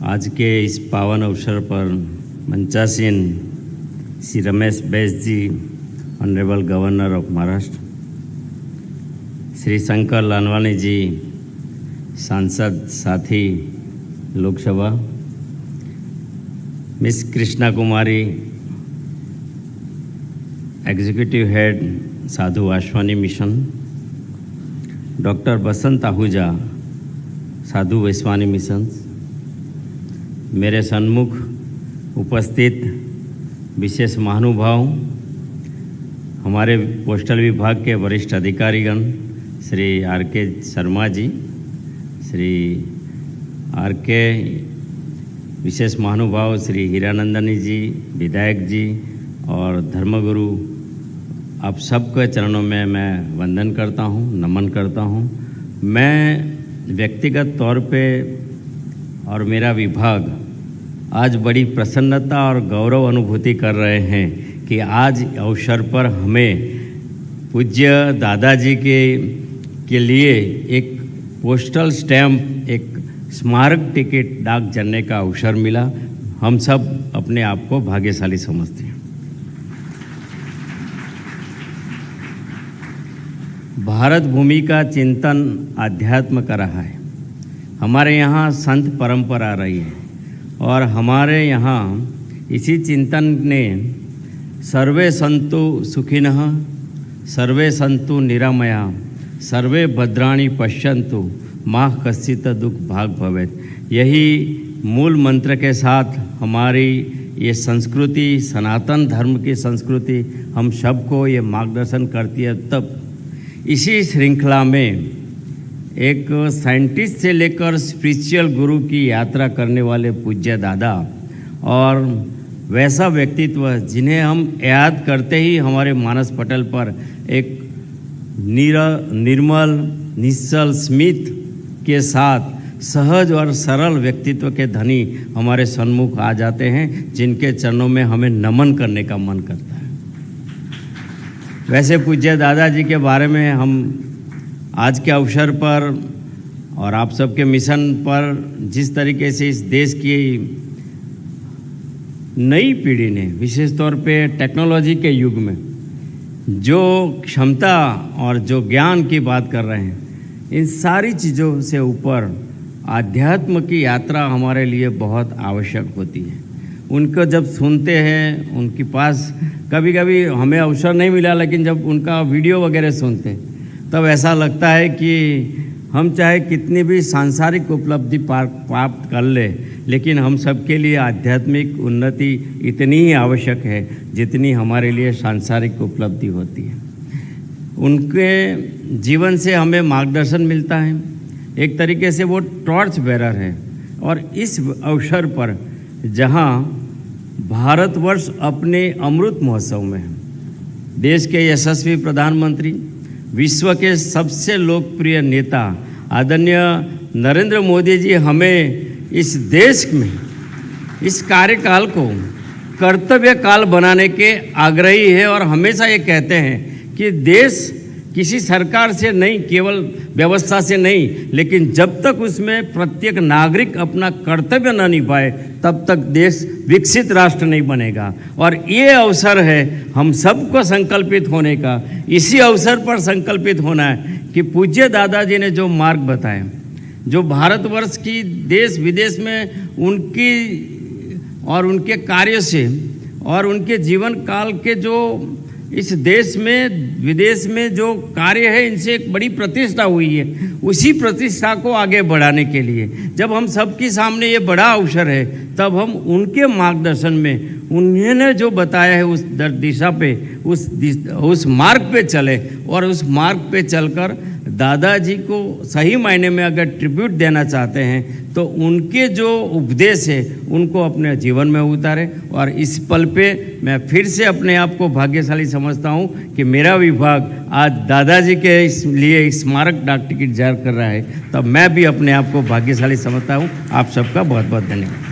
आज के इस पावन अवसर पर मंचासीन Shri Ramesh Bais ji, honourable governor of Maharashtra, Shri Shankar Lalwani ji, सांसद साथी Lok Sabha, miss Krishna Kumari, executive head Sadhu Vaswani mission, doctor Basant Ahuja, Sadhu Vaswani mission, मेरे सन्मुख उपस्थित विशेष महानुभाव, हमारे पोस्टल विभाग के वरिष्ठ अधिकारीगण श्री आर.के. शर्मा जी, श्री आर.के. विशेष महानुभाव श्री हीरानंदनी जी, विधायक जी और धर्मगुरु, आप सबके चरणों में मैं वंदन करता हूँ, नमन करता हूँ। मैं व्यक्तिगत तौर पे और मेरा विभाग आज बड़ी प्रसन्नता और गौरव अनुभूति कर रहे हैं कि आज अवसर पर हमें पूज्य दादाजी के लिए एक पोस्टल स्टैम्प, एक स्मारक टिकट डाक जनने का अवसर मिला। हम सब अपने आप को भाग्यशाली समझते हैं। भारत भूमि का चिंतन आध्यात्म का रहा है। हमारे यहाँ संत परंपरा रही है और हमारे यहाँ इसी चिंतन ने सर्वे संतु सुखिनः, सर्वे संतु निरामया, सर्वे भद्राणि पश्यन्तु, मा कश्चित् दुख भाग भवेत्, यही मूल मंत्र के साथ हमारी ये संस्कृति, सनातन धर्म की संस्कृति हम सबको ये मार्गदर्शन करती है। तब इसी श्रृंखला में एक साइंटिस्ट से लेकर स्पिरिचुअल गुरु की यात्रा करने वाले पूज्य दादा और वैसा व्यक्तित्व जिन्हें हम याद करते ही हमारे मानस पटल पर एक निर्मल निश्चल स्मित के साथ सहज और सरल व्यक्तित्व के धनी हमारे सन्मुख आ जाते हैं, जिनके चरणों में हमें नमन करने का मन करता है। वैसे पूज्य दादाजी के बारे में हम आज के अवसर पर और आप सबके मिशन पर जिस तरीके से इस देश की नई पीढ़ी ने, विशेष तौर पे टेक्नोलॉजी के युग में जो क्षमता और जो ज्ञान की बात कर रहे हैं, इन सारी चीज़ों से ऊपर आध्यात्म की यात्रा हमारे लिए बहुत आवश्यक होती है। उनको जब सुनते हैं, उनके पास कभी कभी हमें अवसर नहीं मिला, लेकिन जब उनका वीडियो वगैरह सुनते तब ऐसा लगता है कि हम चाहे कितनी भी सांसारिक उपलब्धि प्राप्त कर ले, लेकिन हम सबके लिए आध्यात्मिक उन्नति इतनी ही आवश्यक है जितनी हमारे लिए सांसारिक उपलब्धि होती है। उनके जीवन से हमें मार्गदर्शन मिलता है। एक तरीके से वो टॉर्च बेरर है। और इस अवसर पर जहाँ भारतवर्ष अपने अमृत महोत्सव में है, देश के यशस्वी प्रधानमंत्री, विश्व के सबसे लोकप्रिय नेता आदरणीय नरेंद्र मोदी जी हमें इस देश में इस कार्यकाल को कर्तव्य काल बनाने के आग्रही है और हमेशा ये कहते हैं कि देश किसी सरकार से नहीं, केवल व्यवस्था से नहीं, लेकिन जब तक उसमें प्रत्येक नागरिक अपना कर्तव्य न निभाए तब तक देश विकसित राष्ट्र नहीं बनेगा। और ये अवसर है हम सबको संकल्पित होने का। इसी अवसर पर संकल्पित होना है कि पूज्य दादाजी ने जो मार्ग बताए, जो भारतवर्ष की देश विदेश में उनकी और उनके कार्य से और उनके जीवन काल के जो इस देश में विदेश में जो कार्य है, इनसे एक बड़ी प्रतिष्ठा हुई है। उसी प्रतिष्ठा को आगे बढ़ाने के लिए जब हम सबके सामने ये बड़ा अवसर है, तब हम उनके मार्गदर्शन में उन्होंने जो बताया है उस दिशा पे, उस मार्ग पे चले और उस मार्ग पे चलकर दादाजी को सही मायने में अगर ट्रिब्यूट देना चाहते हैं तो उनके जो उपदेश है उनको अपने जीवन में उतारें। और इस पल पे मैं फिर से अपने आप को भाग्यशाली समझता हूँ कि मेरा विभाग आज दादाजी के लिए स्मारक डाक टिकट जारी कर रहा है, तब मैं भी अपने आप को भाग्यशाली समझता हूँ। आप सबका बहुत बहुत धन्यवाद।